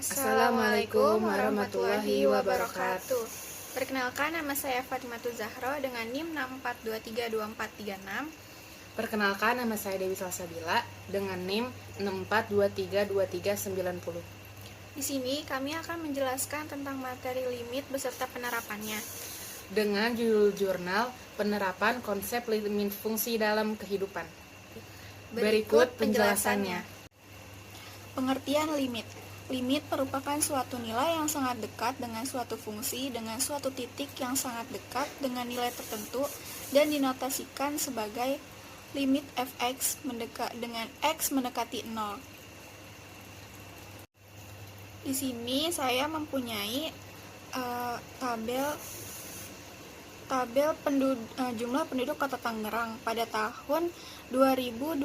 Assalamualaikum warahmatullahi wabarakatuh. Perkenalkan, nama saya Fatimatu Zahro dengan NIM 64232436. Perkenalkan, nama saya Dewi Salsabila dengan NIM 64232390. Di sini kami akan menjelaskan tentang materi limit beserta penerapannya. Dengan judul jurnal Penerapan Konsep Limit Fungsi dalam Kehidupan. Berikut penjelasannya. Pengertian limit. Limit merupakan suatu nilai yang sangat dekat dengan suatu fungsi dengan suatu titik yang sangat dekat dengan nilai tertentu dan dinotasikan sebagai limit fx dengan x mendekati 0. Di sini saya mempunyai tabel jumlah penduduk Kota Tangerang pada tahun 2020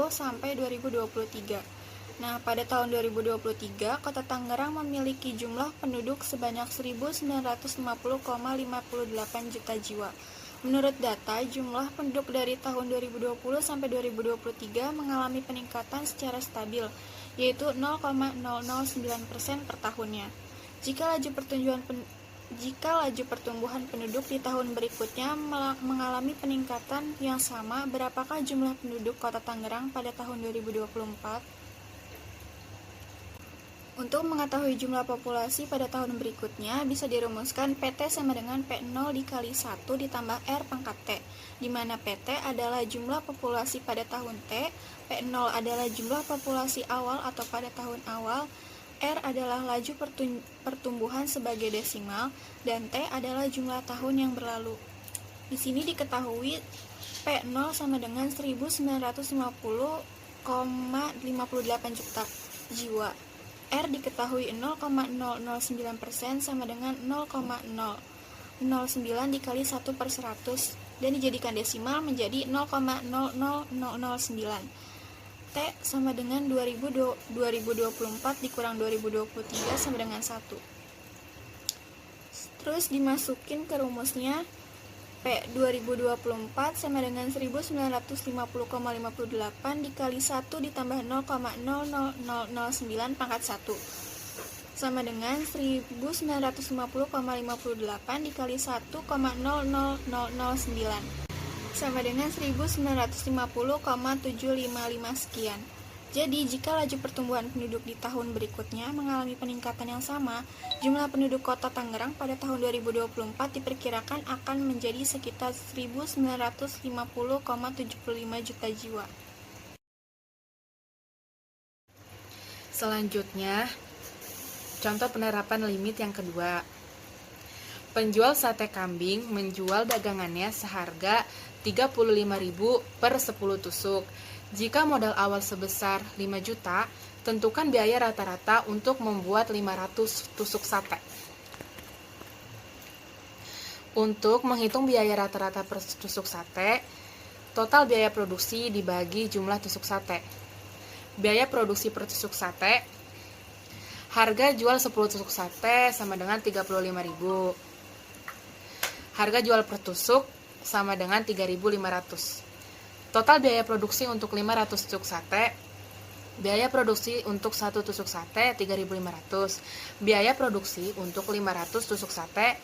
sampai 2023. Nah, pada tahun 2023, Kota Tangerang memiliki jumlah penduduk sebanyak 1950,58 juta jiwa. Menurut data, jumlah penduduk dari tahun 2020 sampai 2023 mengalami peningkatan secara stabil, yaitu 0,009% per tahunnya. Jika laju pertumbuhan penduduk di tahun berikutnya mengalami peningkatan yang sama, berapakah jumlah penduduk Kota Tangerang pada tahun 2024? Untuk mengetahui jumlah populasi pada tahun berikutnya, bisa dirumuskan PT sama dengan P0 dikali 1 ditambah R pangkat T, di mana PT adalah jumlah populasi pada tahun T, P0 adalah jumlah populasi awal atau pada tahun awal, R adalah laju pertumbuhan sebagai desimal, dan T adalah jumlah tahun yang berlalu. Di sini diketahui P0 sama dengan 1950,58 juta jiwa. R diketahui 0,009% sama dengan 0,009 dikali 1 per 100 dan dijadikan desimal menjadi 0,00009. T sama dengan 24 dikurang 2023 sama dengan 1. Terus dimasukin ke rumusnya, P 2024 sama dengan 1950,58 dikali 1 ditambah 0,00009 pangkat 1 sama dengan 1950,58 dikali 1,00009 sama dengan 1950,755 sekian. Jadi, jika laju pertumbuhan penduduk di tahun berikutnya mengalami peningkatan yang sama, jumlah penduduk Kota Tangerang pada tahun 2024 diperkirakan akan menjadi sekitar 1950,75 juta jiwa. Selanjutnya, contoh penerapan limit yang kedua. Penjual sate kambing menjual dagangannya seharga Rp35.000 per 10 tusuk. Jika modal awal sebesar 5 juta, tentukan biaya rata-rata untuk membuat 500 tusuk sate. Untuk menghitung biaya rata-rata per tusuk sate, total biaya produksi dibagi jumlah tusuk sate. Biaya produksi per tusuk sate, harga jual 10 tusuk sate sama dengan Rp35.000. Harga jual per tusuk sama dengan Rp3.500. Total biaya produksi untuk 500 tusuk sate, biaya produksi untuk 1 tusuk sate Rp3.500, biaya produksi untuk 500 tusuk sate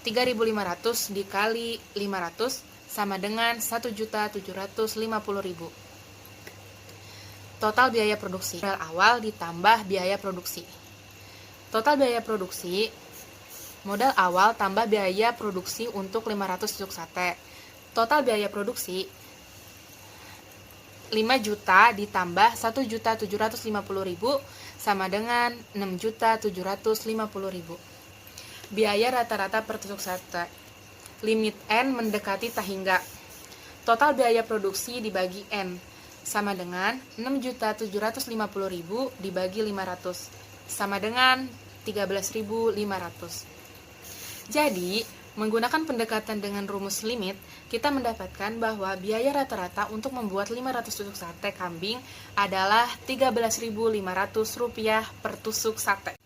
Rp3.500 dikali 500 sama dengan Rp1.750.000. Total biaya produksi awal ditambah biaya produksi. Total biaya produksi, modal awal tambah biaya produksi untuk 500 tusuk sate. Total biaya produksi 5 juta ditambah 1.750.000 sama dengan 6.750.000. Biaya rata-rata per tusuk sate. Limit N mendekati tak hingga. Total biaya produksi dibagi N sama dengan 6.750.000 dibagi 500 sama dengan 13.500. Jadi, menggunakan pendekatan dengan rumus limit, kita mendapatkan bahwa biaya rata-rata untuk membuat 500 tusuk sate kambing adalah Rp13.500 per tusuk sate.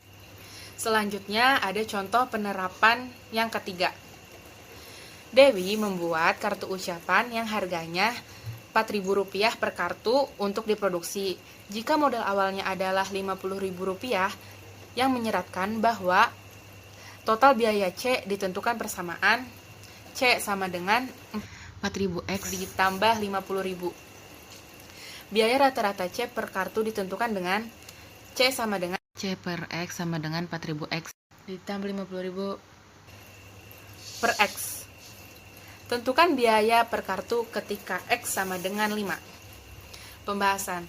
Selanjutnya ada contoh penerapan yang ketiga. Dewi membuat kartu ucapan yang harganya Rp4.000 per kartu untuk diproduksi. Jika modal awalnya adalah Rp50.000, yang menyeratkan bahwa total biaya C ditentukan persamaan C sama dengan 4.000X ditambah 50.000. Biaya rata-rata C per kartu ditentukan dengan C sama dengan C per X sama dengan 4.000X ditambah 50.000 per X. Tentukan biaya per kartu ketika X sama dengan 5. Pembahasan.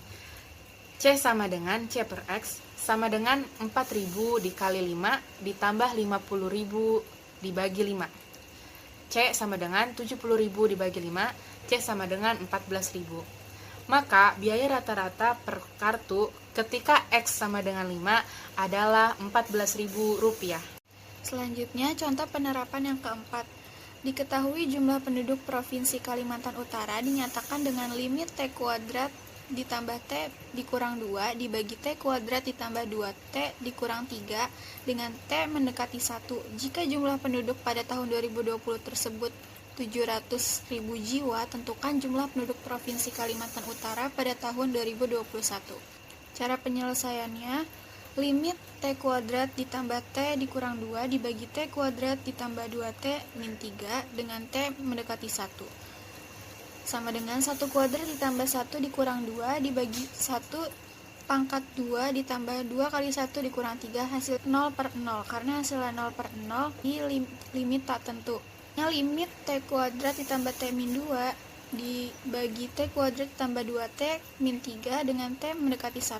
C sama dengan C per X sama dengan 4.000 dikali 5 ditambah 50.000 dibagi 5. C sama dengan 70.000 dibagi 5, C sama dengan 14.000. Maka biaya rata-rata per kartu ketika X sama dengan 5 adalah Rp14.000. Selanjutnya, contoh penerapan yang keempat. Diketahui jumlah penduduk Provinsi Kalimantan Utara dinyatakan dengan limit T kuadrat ditambah T dikurang 2 dibagi T kuadrat ditambah 2T dikurang 3 dengan T mendekati 1. Jika jumlah penduduk pada tahun 2020 tersebut 700.000 jiwa, tentukan jumlah penduduk Provinsi Kalimantan Utara pada tahun 2021. Cara penyelesaiannya, limit T kuadrat ditambah T dikurang 2 dibagi T kuadrat ditambah 2T min 3 dengan T mendekati 1 sama dengan 1 kuadrat ditambah 1 dikurang 2 dibagi 1 pangkat 2 ditambah 2 kali 1 dikurang 3 hasil 0 per 0. Karena hasilnya 0 per 0 di limit tak tentu. Limit T kuadrat ditambah T min 2 dibagi T kuadrat ditambah 2T min 3 dengan T mendekati 1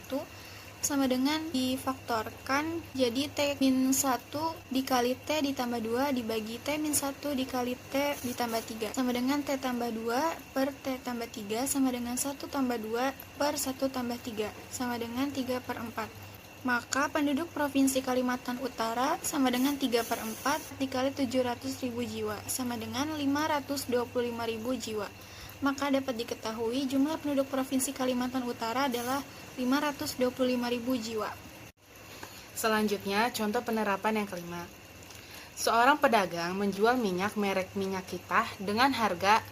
sama dengan difaktorkan jadi T min 1 dikali T ditambah 2 dibagi T min 1 dikali T ditambah 3 sama dengan T tambah 2 per T tambah 3 sama dengan 1 tambah 2 per 1 tambah 3 sama dengan 3 per 4. Maka penduduk Provinsi Kalimantan Utara sama dengan 3 per 4 dikali 700.000 jiwa sama dengan 525.000 jiwa. Maka dapat diketahui jumlah penduduk Provinsi Kalimantan Utara adalah 525.000 jiwa. Selanjutnya, contoh penerapan yang kelima. Seorang pedagang menjual minyak merek Minyak Kita dengan harga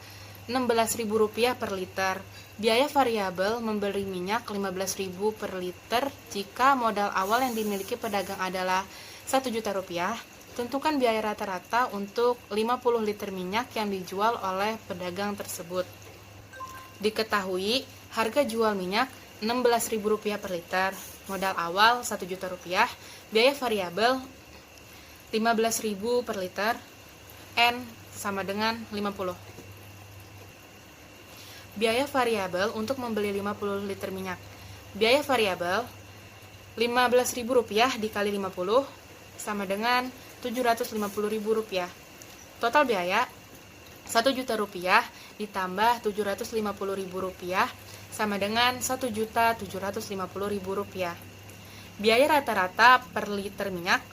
Rp16.000 per liter. Biaya variabel membeli minyak Rp15.000 per liter jika modal awal yang dimiliki pedagang adalah Rp1.000.000. Tentukan biaya rata-rata untuk 50 liter minyak yang dijual oleh pedagang tersebut. Diketahui harga jual minyak Rp16.000 per liter, modal awal Rp1.000.000, biaya variabel Rp15.000 per liter, N sama dengan 50. Biaya variabel untuk membeli 50 liter minyak. Biaya variabel Rp15.000 dikali 50 sama dengan Rp750.000. Total biaya Rp1.000.000 ditambah Rp750.000 sama dengan Rp1.750.000. Biaya rata-rata per liter minyak,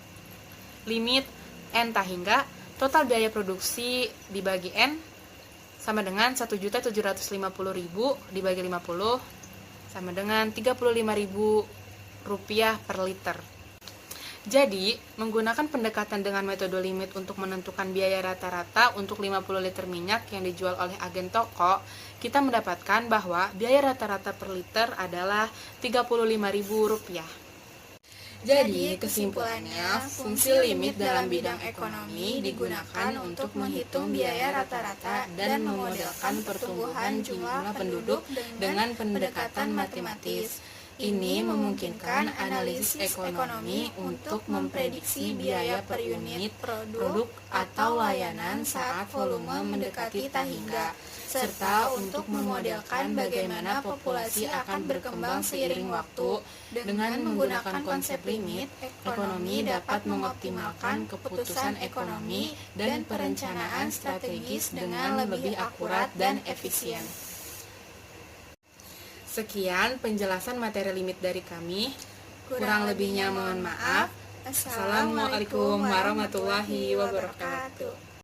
limit N tak hingga, total biaya produksi dibagi N sama dengan Rp1.750.000 dibagi 50 sama dengan Rp35.000 per liter. Jadi, menggunakan pendekatan dengan metode limit untuk menentukan biaya rata-rata untuk 50 liter minyak yang dijual oleh agen toko, kita mendapatkan bahwa biaya rata-rata per liter adalah Rp35.000. Jadi, kesimpulannya, fungsi limit dalam bidang ekonomi digunakan untuk menghitung biaya rata-rata dan memodelkan pertumbuhan jumlah penduduk dengan pendekatan matematis. Ini memungkinkan analisis ekonomi untuk memprediksi biaya per unit produk atau layanan saat volume mendekati tak hingga, serta untuk memodelkan bagaimana populasi akan berkembang seiring waktu. Dengan menggunakan konsep limit, ekonomi dapat mengoptimalkan keputusan ekonomi dan perencanaan strategis dengan lebih akurat dan efisien. Sekian penjelasan materi limit dari kami. Kurang lebihnya mohon maaf. Assalamualaikum warahmatullahi wabarakatuh.